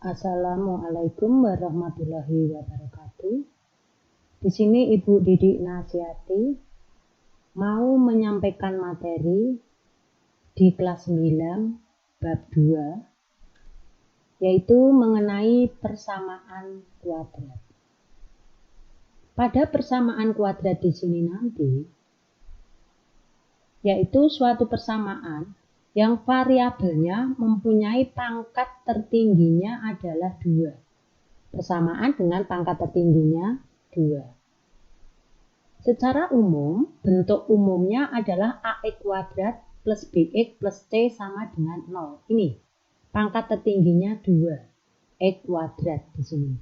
Assalamualaikum warahmatullahi wabarakatuh. Di sini Ibu Didik Nasyati mau menyampaikan materi di kelas 9 bab 2, yaitu mengenai persamaan kuadrat. Pada persamaan kuadrat di sini nanti, yaitu suatu persamaan yang variabelnya mempunyai pangkat tertingginya adalah 2. Persamaan dengan pangkat tertingginya 2. Secara umum, bentuk umumnya adalah AX kuadrat plus BX plus C sama dengan 0. Ini pangkat tertingginya 2, X kuadrat di sini.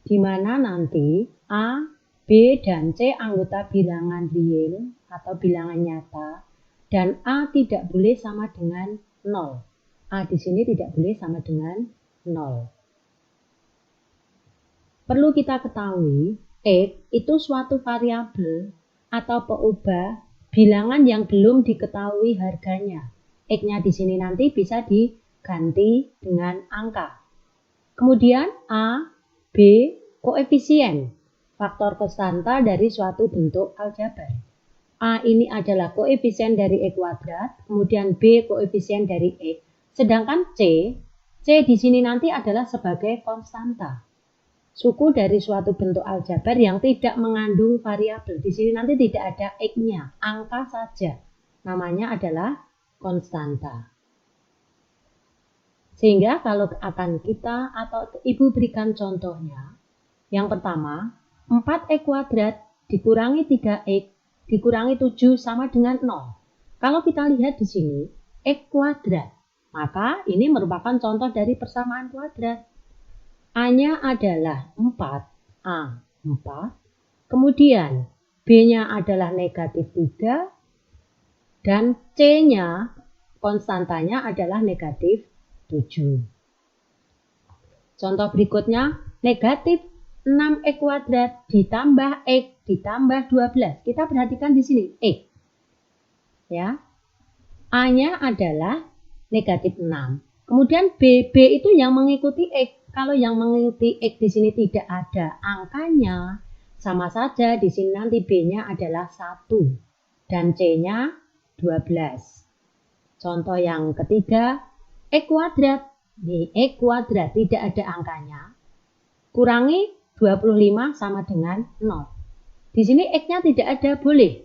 Di mana nanti A, B, dan C anggota bilangan real atau bilangan nyata, dan A tidak boleh sama dengan 0. A di sini tidak boleh sama dengan 0. Perlu kita ketahui, X itu suatu variabel atau peubah bilangan yang belum diketahui harganya. X-nya di sini nanti bisa diganti dengan angka. Kemudian A, B, koefisien, faktor konstanta dari suatu bentuk aljabar. A ini adalah koefisien dari X kuadrat, kemudian B koefisien dari X. Sedangkan C di sini nanti adalah sebagai konstanta. Suku dari suatu bentuk aljabar yang tidak mengandung variabel. Di sini nanti tidak ada X-nya, angka saja. Namanya adalah konstanta. Sehingga kalau akan kita atau Ibu berikan contohnya, yang pertama, 4X kuadrat dikurangi 3X dikurangi 7 sama dengan 0. Kalau kita lihat di sini, X kuadrat, maka ini merupakan contoh dari persamaan kuadrat. A-nya adalah 4, A 4, kemudian B-nya adalah negatif 3, dan C-nya, konstantanya adalah negatif 7. Contoh berikutnya, negatif 6X kuadrat ditambah X ditambah 12. Kita perhatikan di sini X. Ya. A-nya adalah negatif 6. Kemudian B itu yang mengikuti X. Kalau yang mengikuti X di sini tidak ada angkanya, sama saja di sini nanti B-nya adalah 1 dan C-nya 12. Contoh yang ketiga, X kuadrat. Di X kuadrat tidak ada angkanya. Kurangi 25 sama dengan 0. Di sini X-nya tidak ada, boleh.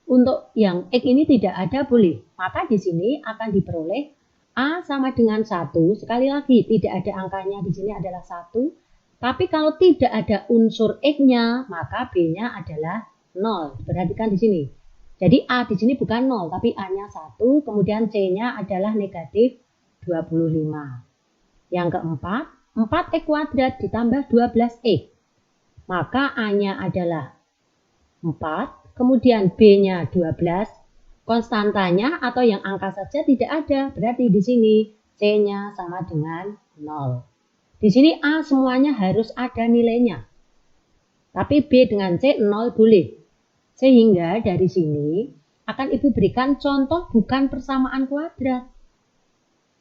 Untuk yang X ini tidak ada, boleh. Maka di sini akan diperoleh A sama dengan 1. Sekali lagi, tidak ada angkanya, di sini adalah 1. Tapi kalau tidak ada unsur X-nya, maka B-nya adalah 0. Perhatikan di sini. Jadi A di sini bukan 0, tapi A-nya 1. Kemudian C-nya adalah negatif 25. Yang keempat, 4X kuadrat ditambah 12X. Maka A-nya adalah 4, kemudian B-nya 12, konstantanya atau yang angka saja tidak ada. Berarti di sini C-nya sama dengan 0. Di sini A semuanya harus ada nilainya. Tapi B dengan C 0 boleh. Sehingga dari sini akan Ibu berikan contoh bukan persamaan kuadrat.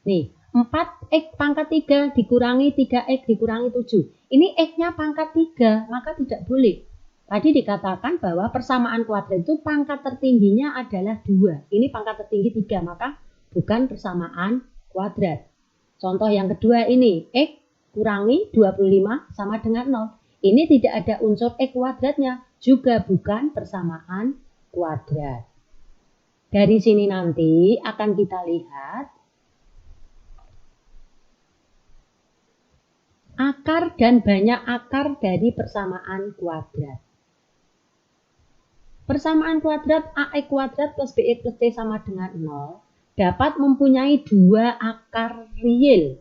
Nih, 4X pangkat 3 dikurangi 3X dikurangi 7. Ini X-nya pangkat 3, maka tidak boleh. Tadi dikatakan bahwa persamaan kuadrat itu pangkat tertingginya adalah 2. Ini pangkat tertinggi 3, maka bukan persamaan kuadrat. Contoh yang kedua ini, X kurangi 25 sama dengan 0. Ini tidak ada unsur X kuadratnya, juga bukan persamaan kuadrat. Dari sini nanti akan kita lihat akar dan banyak akar dari persamaan kuadrat. Persamaan kuadrat AX kuadrat plus BX plus C sama dengan 0 dapat mempunyai 2 akar real.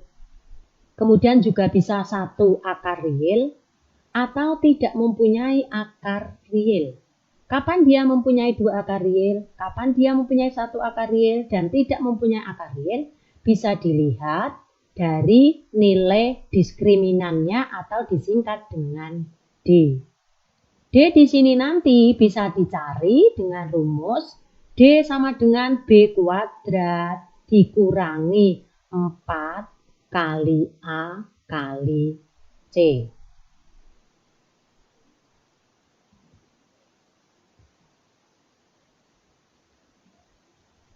Kemudian juga bisa 1 akar real atau tidak mempunyai akar real. Kapan dia mempunyai 2 akar real, kapan dia mempunyai 1 akar real dan tidak mempunyai akar real, bisa dilihat dari nilai diskriminannya atau disingkat dengan D. D di sini nanti bisa dicari dengan rumus D sama dengan B kuadrat dikurangi 4 kali A kali C.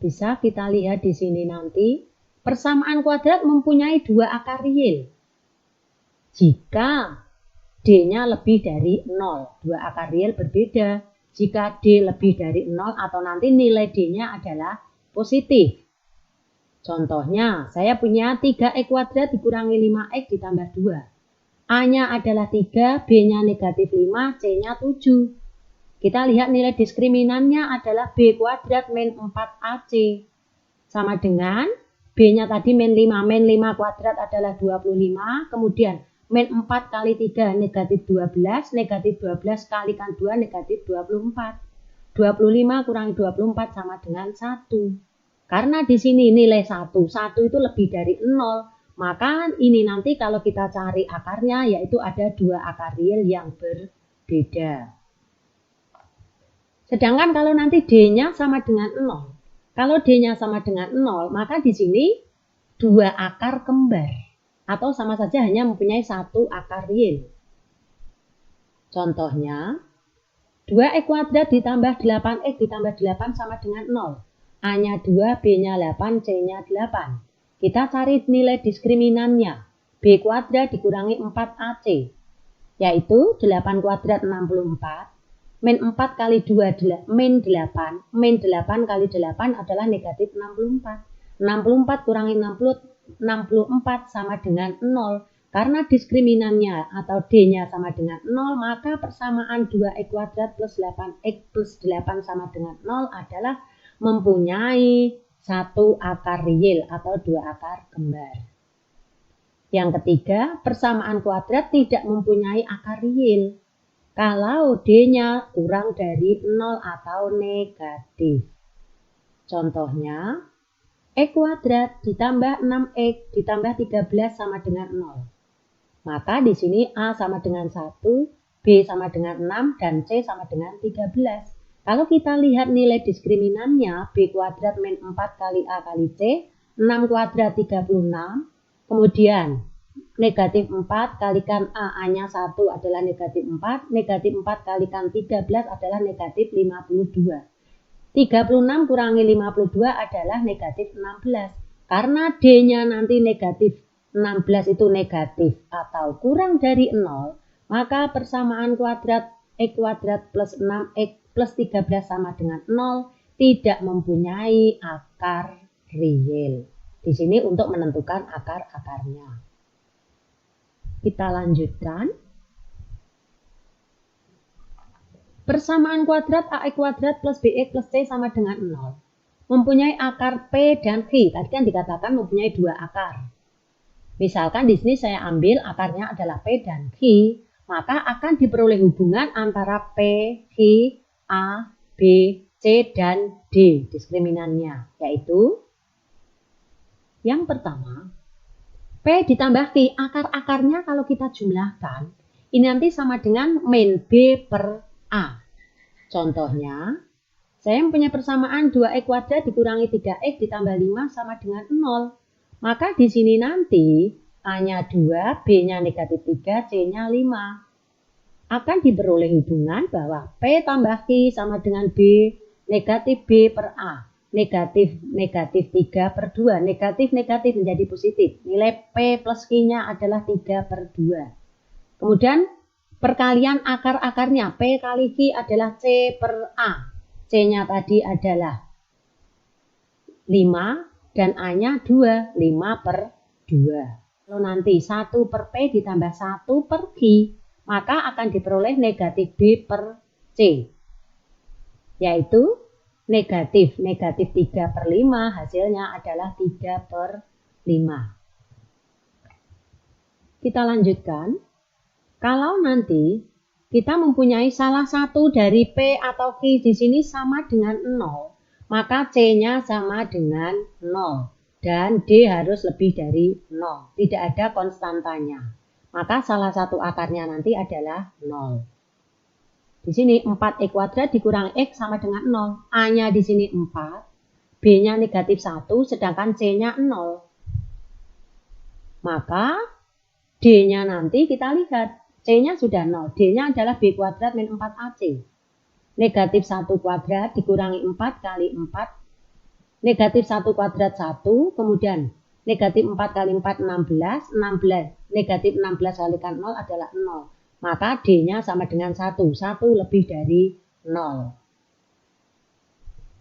Bisa kita lihat di sini nanti, persamaan kuadrat mempunyai dua akar real. Jika D-nya lebih dari 0, dua akar real berbeda. Jika D lebih dari 0 atau nanti nilai D-nya adalah positif. Contohnya, saya punya 3x kuadrat dikurangi 5x ditambah 2. A-nya adalah 3, B-nya negatif 5, C-nya 7. Kita lihat nilai diskriminannya adalah B kuadrat min 4AC. Sama dengan B-nya tadi min 5. Min 5 kuadrat adalah 25. Kemudian min 4 kali 3 negatif 12. Negatif 12 kalikan 2 negatif 24. 25 kurangi 24 sama dengan 1. Karena di sini nilai 1. 1 itu lebih dari 0. Maka ini nanti kalau kita cari akarnya yaitu ada dua akar real yang berbeda. Sedangkan kalau nanti D-nya sama dengan 0. Kalau D-nya sama dengan 0, maka di sini dua akar kembar. Atau sama saja hanya mempunyai satu akar real. Contohnya, 2x kuadrat ditambah 8x ditambah 8 sama dengan 0. A-nya 2, B-nya 8, C-nya 8. Kita cari nilai diskriminannya. B kuadrat dikurangi 4AC. Yaitu 8 kuadrat 64. Min 4 kali 2, min 8. Min 8 kali 8 adalah negatif 64. 64 kurangi 64 sama dengan 0. Karena diskriminannya atau D-nya sama dengan 0, maka persamaan 2x kuadrat plus 8x plus 8 sama dengan 0 adalah mempunyai satu akar real atau dua akar kembar. Yang ketiga, persamaan kuadrat tidak mempunyai akar real. Kalau D-nya kurang dari 0 atau negatif. Contohnya, X kuadrat ditambah 6X ditambah 13 sama dengan 0. Maka di sini A sama dengan 1, B sama dengan 6, dan C sama dengan 13. Kalau kita lihat nilai diskriminannya, B kuadrat min 4 kali A kali C, 6 kuadrat 36, kemudian negatif 4 kalikan A-nya 1 adalah negatif 4. Negatif 4 kalikan 13 adalah negatif 52. 36 kurangi 52 adalah negatif 16. Karena D-nya nanti negatif 16 itu negatif atau kurang dari 0, maka persamaan kuadrat X kuadrat plus 6X plus 13 sama dengan 0 tidak mempunyai akar real. Di sini untuk menentukan akar-akarnya. Kita lanjutkan. Persamaan kuadrat AX kuadrat plus BX plus C sama dengan 0. Mempunyai akar P dan Q. Tadi kan dikatakan mempunyai dua akar. Misalkan di sini saya ambil akarnya adalah P dan Q. Maka akan diperoleh hubungan antara P, Q, A, B, C, dan D. Diskriminannya. Yaitu yang pertama, P ditambah Q, akar-akarnya kalau kita jumlahkan, ini nanti sama dengan min B per A. Contohnya, saya mempunyai persamaan 2x kuadrat dikurangi 3x ditambah 5 sama dengan 0. Maka di sini nanti A-nya 2, B-nya negatif 3, C-nya 5. Akan diperoleh hubungan bahwa P tambah Q sama dengan B, negatif B per A. Negatif 3 per 2. Negatif menjadi positif. Nilai P plus Q-nya adalah 3 per 2. Kemudian perkalian akar-akarnya. P kali Q adalah C per A. C-nya tadi adalah 5 dan A-nya 2. 5 per 2. Kalau nanti 1 per P ditambah 1 per Q, maka akan diperoleh negatif B per C. Yaitu negatif 3 per 5 hasilnya adalah 3 per 5. Kita lanjutkan. Kalau nanti kita mempunyai salah satu dari P atau Q di sini sama dengan 0, maka C-nya sama dengan 0 dan D harus lebih dari 0. Tidak ada konstantanya. Maka salah satu akarnya nanti adalah 0. Di sini 4x kuadrat dikurangi x sama dengan 0. A-nya di sini 4, B-nya negatif 1, sedangkan C-nya 0. Maka D-nya nanti kita lihat. C-nya sudah 0. D-nya adalah B kuadrat min 4AC. Negatif 1 kuadrat dikurangi 4 kali 4. Negatif 1 kuadrat 1. Kemudian negatif 4 kali 4, 16. 16. Negatif 16 kalikan 0 adalah 0. Maka D-nya sama dengan 1. 1 lebih dari 0.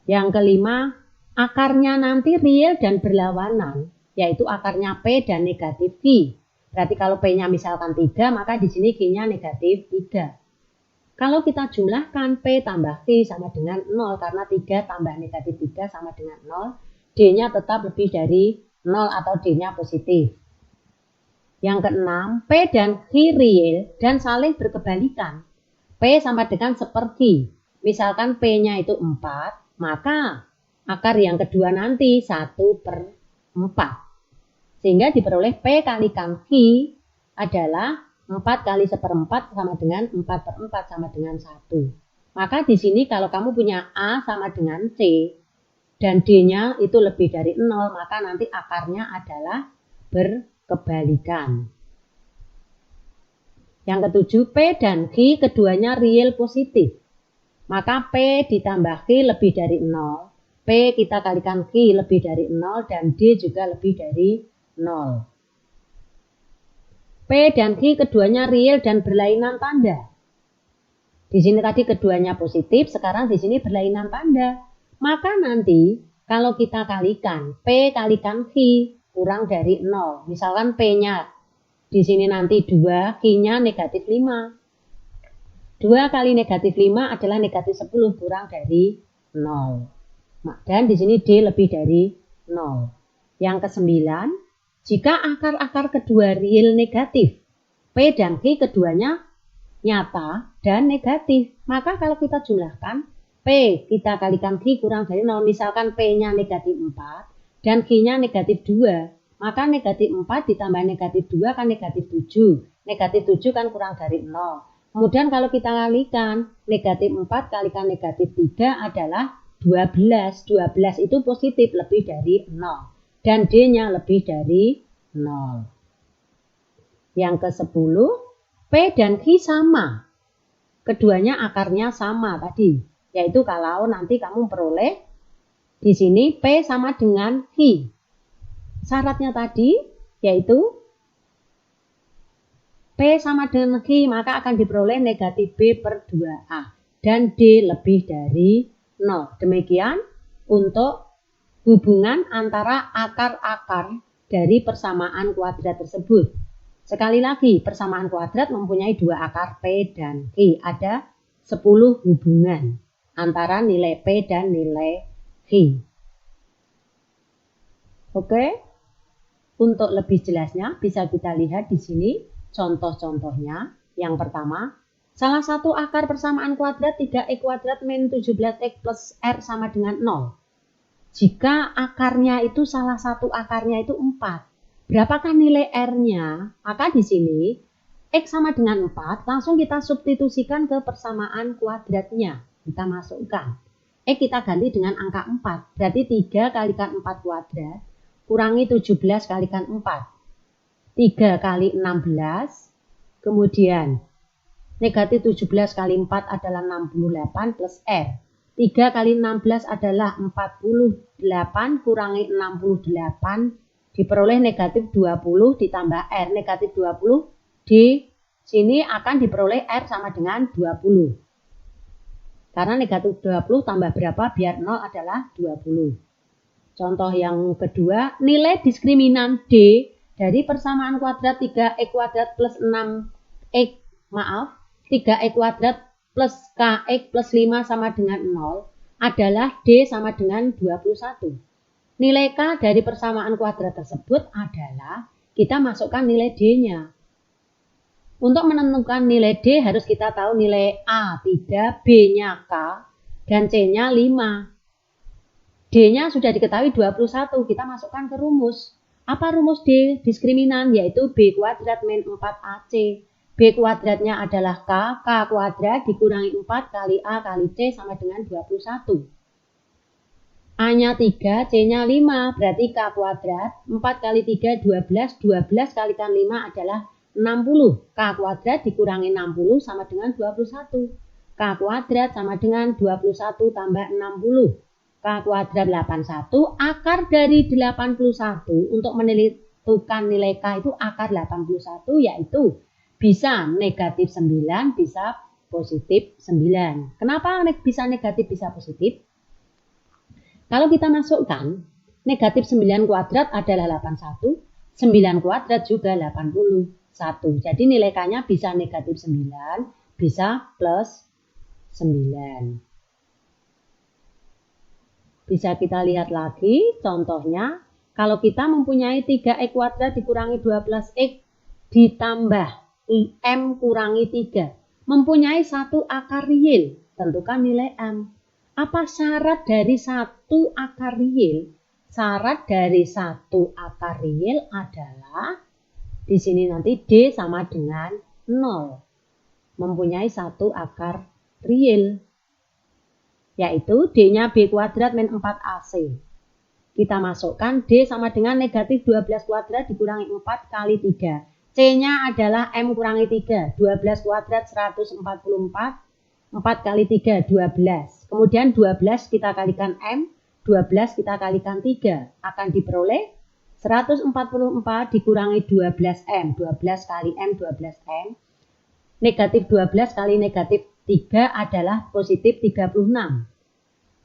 Yang kelima, akarnya nanti real dan berlawanan, yaitu akarnya P dan negatif Q. Berarti kalau P-nya misalkan 3, maka di sini Q-nya negatif 3. Kalau kita jumlahkan P tambah Q sama dengan 0, karena 3 tambah negatif 3 sama dengan 0, D-nya tetap lebih dari 0 atau D-nya positif. Yang keenam, P dan Q real dan saling berkebalikan. P sama dengan seperti, misalkan P-nya itu 4, maka akar yang kedua nanti 1/4. Sehingga diperoleh P kalikan Q adalah 4 kali 1/4 sama dengan 4/4 sama dengan 1. Maka di sini kalau kamu punya A sama dengan C dan D-nya itu lebih dari 0, maka nanti akarnya adalah berkebalikan. Yang ketujuh, P dan Q keduanya real positif. Maka P ditambah Q lebih dari 0. P kita kalikan Q lebih dari 0 dan D juga lebih dari 0. P dan Q keduanya real dan berlainan tanda. Di sini tadi keduanya positif, sekarang di sini berlainan tanda. Maka nanti kalau kita kalikan P kalikan Q kurang dari 0. Misalkan P-nya di sini nanti 2, Q-nya negatif 5. 2 kali negatif 5 adalah negatif 10 kurang dari 0. Dan di sini D lebih dari 0. Yang kesembilan, jika akar-akar kedua real negatif, P dan Q keduanya nyata dan negatif, maka kalau kita jumlahkan, P kita kalikan Q kurang dari 0, misalkan P-nya negatif 4 dan Q-nya negatif 2, maka negatif 4 ditambah negatif 2 kan negatif 7, negatif 7 kan kurang dari 0. Kemudian kalau kita kalikan, negatif 4 kalikan negatif 3 adalah 12, 12 itu positif lebih dari 0. Dan D-nya lebih dari 0. Yang ke-10, P dan Q sama. Keduanya akarnya sama tadi. Yaitu kalau nanti kamu peroleh di sini P sama dengan Q. Syaratnya tadi yaitu P sama dengan Q, maka akan diperoleh negatif B/2A. Dan D lebih dari 0. Demikian untuk hubungan antara akar-akar dari persamaan kuadrat tersebut. Sekali lagi, persamaan kuadrat mempunyai dua akar P dan Q. Ada 10 hubungan antara nilai P dan nilai Q. Oke, untuk lebih jelasnya bisa kita lihat di sini contoh-contohnya. Yang pertama, salah satu akar persamaan kuadrat 3x kuadrat min 17x plus R sama dengan 0. Jika akarnya itu salah satu akarnya itu 4, berapakah nilai R-nya? Maka di sini X sama dengan 4, langsung kita substitusikan ke persamaan kuadratnya. Kita masukkan. X kita ganti dengan angka 4, berarti 3 kalikan 4 kuadrat, kurangi 17 kalikan 4. 3 kali 16, kemudian negatif 17 kali 4 adalah 68 plus R. 3 kali 16 adalah 48 kurangi 68 diperoleh negatif 20 ditambah R. Negatif 20 di sini akan diperoleh R sama dengan 20. Karena negatif 20 tambah berapa biar 0 adalah 20. Contoh yang kedua, nilai diskriminan D dari persamaan kuadrat 3x kuadrat plus 6x, 3x kuadrat plus kx plus 5 sama dengan 0 adalah D sama dengan 21. Nilai K dari persamaan kuadrat tersebut adalah kita masukkan nilai D-nya. Untuk menentukan nilai D harus kita tahu nilai A 3, B-nya K, dan C-nya 5. D-nya sudah diketahui 21, kita masukkan ke rumus. Apa rumus D diskriminan? Yaitu B kuadrat min 4AC. B kuadratnya adalah K, K kuadrat dikurangi 4 kali A kali C sama dengan 21. A-nya 3, C-nya 5, berarti K kuadrat, 4 kali 3, 12, 12 kalikan 5 adalah 60. K kuadrat dikurangi 60 sama dengan 21. K kuadrat sama dengan 21 tambah 60. K kuadrat 81. Akar dari 81 untuk menentukan nilai K itu akar 81 yaitu bisa negatif 9, bisa positif 9. Kenapa bisa negatif, bisa positif? Kalau kita masukkan negatif 9 kuadrat adalah 81, 9 kuadrat juga 81. Jadi nilai K-nya bisa negatif 9, bisa plus 9. Bisa kita lihat lagi contohnya, kalau kita mempunyai 3x kuadrat dikurangi 12x ditambah M kurangi 3, mempunyai satu akar real, tentukan nilai M. Apa syarat dari satu akar real? Syarat dari satu akar real adalah di sini nanti D sama dengan 0. Mempunyai satu akar real. Yaitu D-nya B kuadrat min 4AC. Kita masukkan D sama dengan negatif 12 kuadrat dikurangi 4 kali 3. C-nya adalah M kurangi 3. 12 kuadrat 144. 4 kali 3, 12. Kemudian 12 kita kalikan M. 12 kita kalikan 3. Akan diperoleh 144 dikurangi 12M. 12 kali M, 12M. Negatif 12 kali negatif 3 adalah positif 36.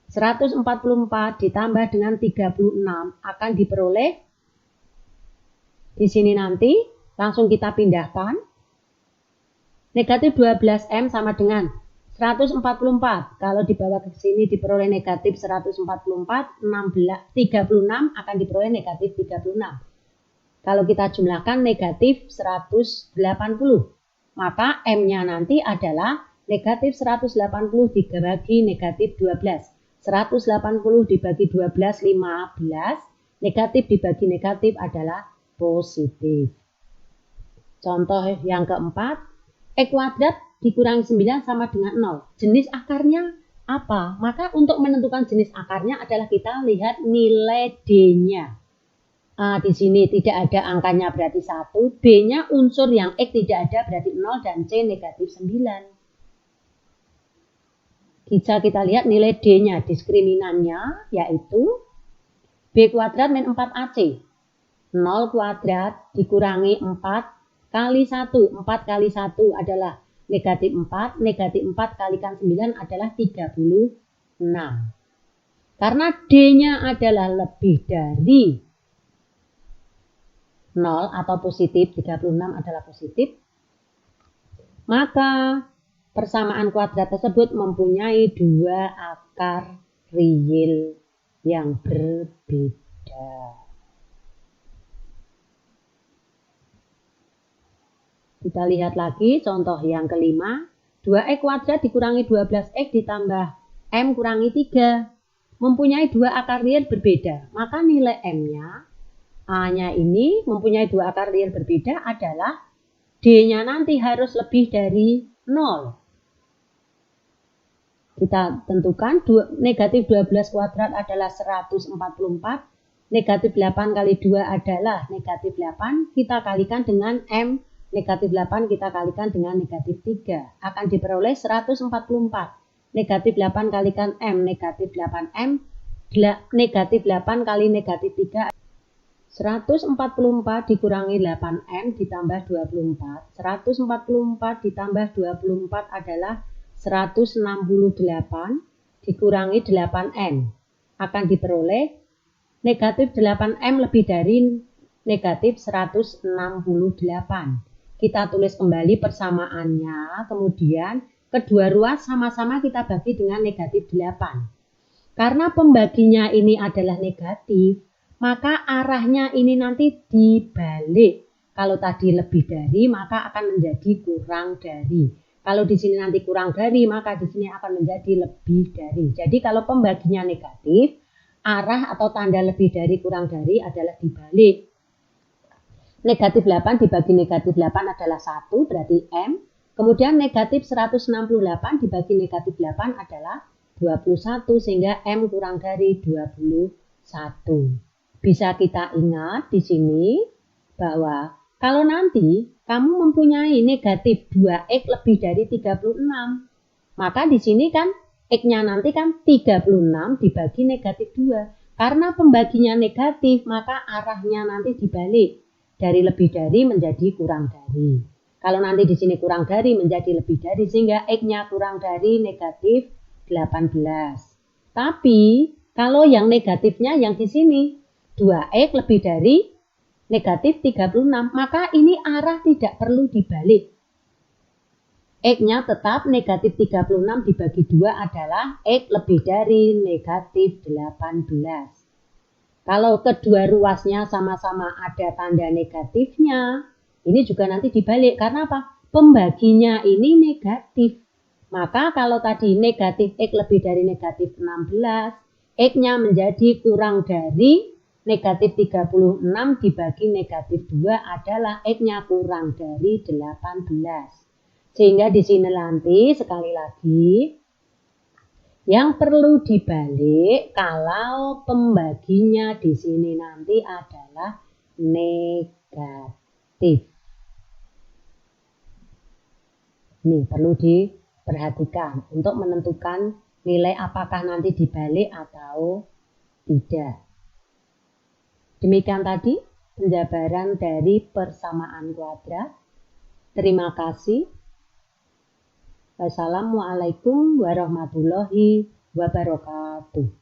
144 ditambah dengan 36 akan diperoleh di sini nanti langsung kita pindahkan. Negatif 12M sama dengan 144. Kalau dibawa ke sini diperoleh negatif 144, 36 akan diperoleh negatif 36. Kalau kita jumlahkan negatif 180. Maka M-nya nanti adalah negatif 180 dibagi negatif 12. 180 dibagi 12, 15. Negatif dibagi negatif adalah positif. Contoh yang keempat, X kuadrat dikurangi 9 sama dengan 0. Jenis akarnya apa? Maka untuk menentukan jenis akarnya adalah kita lihat nilai D-nya. Di sini tidak ada angkanya berarti 1. B-nya unsur yang X tidak ada berarti 0 dan C negatif 9. Bisa kita lihat nilai D-nya, diskriminannya yaitu B kuadrat min 4AC. 0 kuadrat dikurangi 4 kali 1. 4 kali 1 adalah negatif 4. Negatif 4 kalikan 9 adalah 36. Karena D-nya adalah lebih dari 0 atau positif, 36 adalah positif, maka persamaan kuadrat tersebut mempunyai dua akar real yang berbeda. Kita lihat lagi contoh yang kelima. 2x kuadrat dikurangi 12x ditambah M kurangi 3. Mempunyai dua akar real berbeda. Maka nilai M-nya, A-nya ini mempunyai dua akar real berbeda adalah D-nya nanti harus lebih dari 0. Kita tentukan negatif 12 kuadrat adalah 144. Negatif 8 kali 2 adalah negatif 8. Kita kalikan dengan M. Negatif 8 kita kalikan dengan negatif 3. Akan diperoleh 144. Negatif 8 kalikan M. Negatif 8M. Negatif 8 kali negatif 3. 144 dikurangi 8M ditambah 24. 144 ditambah 24 adalah 168 dikurangi 8M. Akan diperoleh negatif 8M lebih dari negatif 168. Kita tulis kembali persamaannya, kemudian kedua ruas sama-sama kita bagi dengan negatif 8. Karena pembaginya ini adalah negatif, maka arahnya ini nanti dibalik. Kalau tadi lebih dari, maka akan menjadi kurang dari. Kalau di sini nanti kurang dari, maka di sini akan menjadi lebih dari. Jadi kalau pembaginya negatif, arah atau tanda lebih dari kurang dari adalah dibalik. Negatif 8 dibagi negatif 8 adalah 1, berarti M. Kemudian negatif 168 dibagi negatif 8 adalah 21, sehingga M kurang dari 21. Bisa kita ingat di sini bahwa K Kalau nanti kamu mempunyai negatif 2X lebih dari 36, maka di sini kan X-nya nanti kan 36 dibagi negatif 2. Karena pembaginya negatif, maka arahnya nanti dibalik. Dari lebih dari menjadi kurang dari. Kalau nanti di sini kurang dari menjadi lebih dari, sehingga X-nya kurang dari negatif 18. Tapi kalau yang negatifnya yang di sini 2X lebih dari negatif 36, maka ini arah tidak perlu dibalik. X-nya tetap negatif 36 dibagi 2 adalah X lebih dari negatif 18. Kalau kedua ruasnya sama-sama ada tanda negatifnya, ini juga nanti dibalik. Karena apa? Pembaginya ini negatif. Maka kalau tadi negatif X lebih dari negatif 16, X-nya menjadi kurang dari negatif 36 dibagi negatif 2 adalah X-nya kurang dari 18. Sehingga di sini nanti sekali lagi, yang perlu dibalik kalau pembaginya di sini nanti adalah negatif. Ini perlu diperhatikan untuk menentukan nilai apakah nanti dibalik atau tidak. Demikian tadi penjabaran dari persamaan kuadrat. Terima kasih. Wassalamualaikum warahmatullahi wabarakatuh.